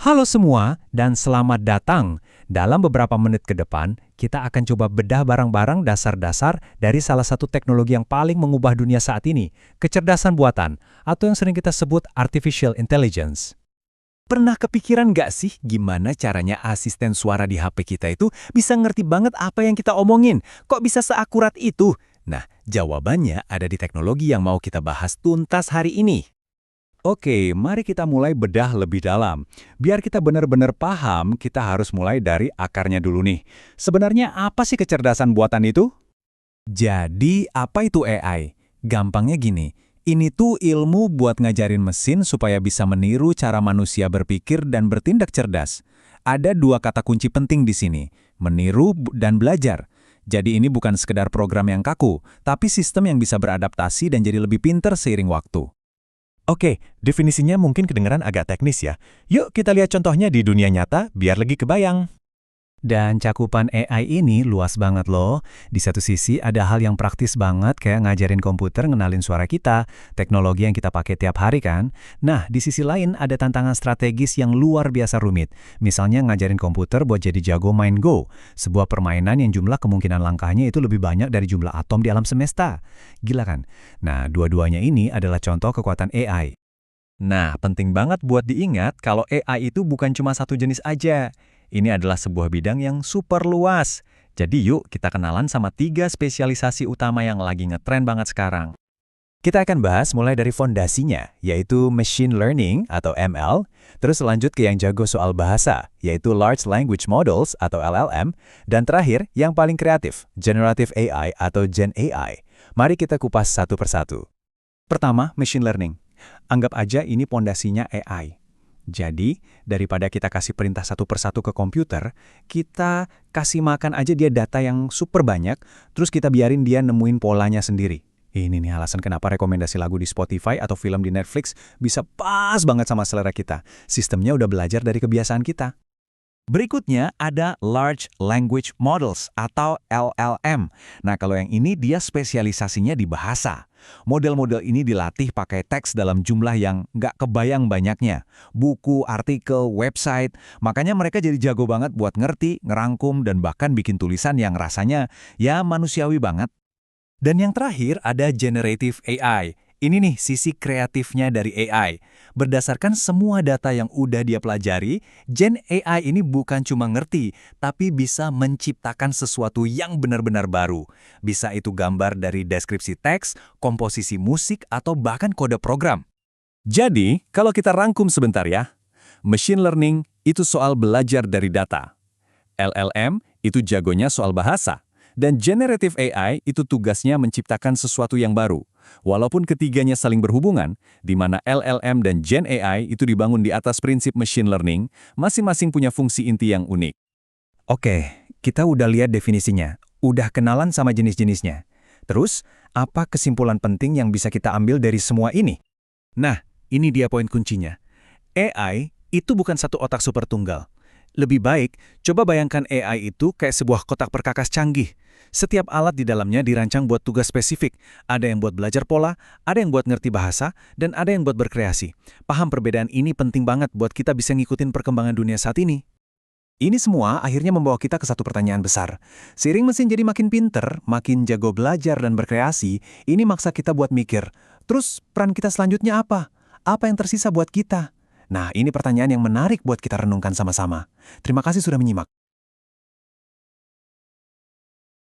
Halo semua, dan selamat datang. Dalam beberapa menit ke depan, kita akan coba bedah barang-barang dasar-dasar dari salah satu teknologi yang paling mengubah dunia saat ini, kecerdasan buatan, atau yang sering kita sebut artificial intelligence. Pernah kepikiran nggak sih gimana caranya asisten suara di HP kita itu bisa ngerti banget apa yang kita omongin? Kok bisa seakurat itu? Nah, jawabannya ada di teknologi yang mau kita bahas tuntas hari ini. Oke, mari kita mulai bedah lebih dalam. Biar kita benar-benar paham, kita harus mulai dari akarnya dulu nih. Sebenarnya apa sih kecerdasan buatan itu? Jadi, apa itu AI? Gampangnya gini, ini tuh ilmu buat ngajarin mesin supaya bisa meniru cara manusia berpikir dan bertindak cerdas. Ada dua kata kunci penting di sini, meniru dan belajar. Jadi ini bukan sekedar program yang kaku, tapi sistem yang bisa beradaptasi dan jadi lebih pinter seiring waktu. Oke, definisinya mungkin kedengaran agak teknis ya. Yuk kita lihat contohnya di dunia nyata biar lagi kebayang. Dan cakupan AI ini luas banget loh. Di satu sisi ada hal yang praktis banget kayak ngajarin komputer ngenalin suara kita, teknologi yang kita pakai tiap hari kan. Nah, di sisi lain ada tantangan strategis yang luar biasa rumit. Misalnya ngajarin komputer buat jadi jago main Go, sebuah permainan yang jumlah kemungkinan langkahnya itu lebih banyak dari jumlah atom di alam semesta. Gila kan? Nah, dua-duanya ini adalah contoh kekuatan AI. Nah, penting banget buat diingat kalau AI itu bukan cuma satu jenis aja. Ini adalah sebuah bidang yang super luas. Jadi yuk kita kenalan sama 3 spesialisasi utama yang lagi ngetren banget sekarang. Kita akan bahas mulai dari fondasinya, yaitu Machine Learning atau ML, terus lanjut ke yang jago soal bahasa, yaitu Large Language Models atau LLM, dan terakhir yang paling kreatif, Generative AI atau Gen AI. Mari kita kupas satu persatu. Pertama, Machine Learning. Anggap aja ini fondasinya AI. Jadi, daripada kita kasih perintah satu persatu ke komputer, kita kasih makan aja dia data yang super banyak, terus kita biarin dia nemuin polanya sendiri. Ini nih alasan kenapa rekomendasi lagu di Spotify atau film di Netflix bisa pas banget sama selera kita. Sistemnya udah belajar dari kebiasaan kita. Berikutnya ada Large Language Models atau LLM. Nah, kalau yang ini dia spesialisasinya di bahasa. Model-model ini dilatih pakai teks dalam jumlah yang nggak kebayang banyaknya. Buku, artikel, website. Makanya mereka jadi jago banget buat ngerti, ngerangkum, dan bahkan bikin tulisan yang rasanya ya manusiawi banget. Dan yang terakhir ada Generative AI. Ini nih sisi kreatifnya dari AI. Berdasarkan semua data yang udah dia pelajari, Gen AI ini bukan cuma ngerti, tapi bisa menciptakan sesuatu yang benar-benar baru. Bisa itu gambar dari deskripsi teks, komposisi musik, atau bahkan kode program. Jadi, kalau kita rangkum sebentar ya, machine learning itu soal belajar dari data. LLM itu jagonya soal bahasa. Dan generative AI itu tugasnya menciptakan sesuatu yang baru. Walaupun ketiganya saling berhubungan, di mana LLM dan Gen AI itu dibangun di atas prinsip machine learning, masing-masing punya fungsi inti yang unik. Oke, kita udah lihat definisinya, udah kenalan sama jenis-jenisnya. Terus, apa kesimpulan penting yang bisa kita ambil dari semua ini? Nah, ini dia poin kuncinya. AI itu bukan satu otak super tunggal. Lebih baik, coba bayangkan AI itu kayak sebuah kotak perkakas canggih. Setiap alat di dalamnya dirancang buat tugas spesifik. Ada yang buat belajar pola, ada yang buat ngerti bahasa, dan ada yang buat berkreasi. Paham perbedaan ini penting banget buat kita bisa ngikutin perkembangan dunia saat ini. Ini semua akhirnya membawa kita ke satu pertanyaan besar. Seiring mesin jadi makin pinter, makin jago belajar dan berkreasi, ini maksa kita buat mikir, terus peran kita selanjutnya apa? Apa yang tersisa buat kita? Nah, ini pertanyaan yang menarik buat kita renungkan sama-sama. Terima kasih sudah menyimak.